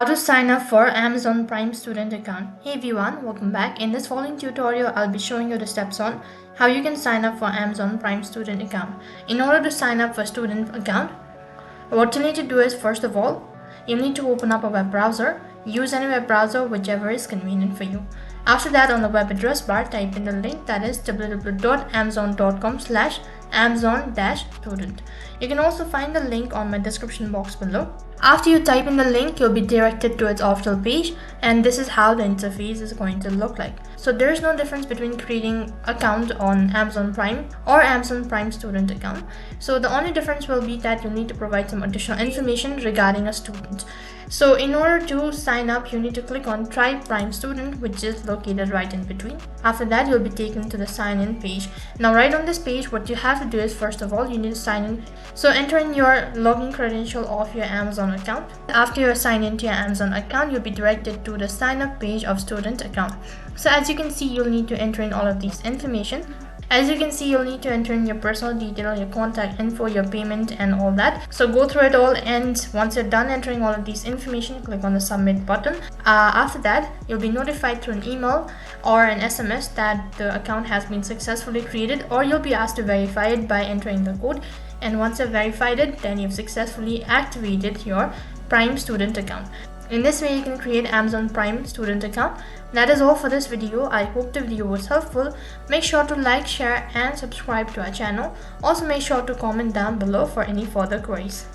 How to sign up for Amazon Prime student account. Hey everyone, welcome back. In this following tutorial, I'll be showing you the steps on how you can sign up for Amazon Prime student account. In order to sign up for student account, what you need to do is, first of all, you need to open up a web browser. Use any web browser, whichever is convenient for you. After that, on the web address bar, type in the link, that is www.amazon.com/amazon-student. You can also find the link on my description box below. After you type in the link, you'll be directed to its official page, and this is how the interface is going to look like. So there is no difference between creating account on Amazon Prime or Amazon Prime student account. So the only difference will be that you need to provide some additional information regarding a student. So in order to sign up, you need to click on Try Prime Student, which is located right in between. After that, you'll be taken to the sign in page. Now right on this page, what you have to do is, first of all, you need to sign in. So enter in your login credential of your Amazon account. After you're signed into your Amazon account, you'll be directed to the sign up page of student account. So as you can see, you'll need to enter in all of these information. As you can see, you'll need to enter in your personal detail, your contact info, your payment, and all that. So go through it all, and once you're done entering all of these information, click on the submit button. After that, you'll be notified through an email or an SMS that the account has been successfully created, or you'll be asked to verify it by entering the code. And once you've verified it, then you've successfully activated your Prime student account. In this way, you can create Amazon Prime student account. That is all for this video. I hope the video was helpful. Make sure to like, share, and subscribe to our channel. Also make sure to comment down below for any further queries.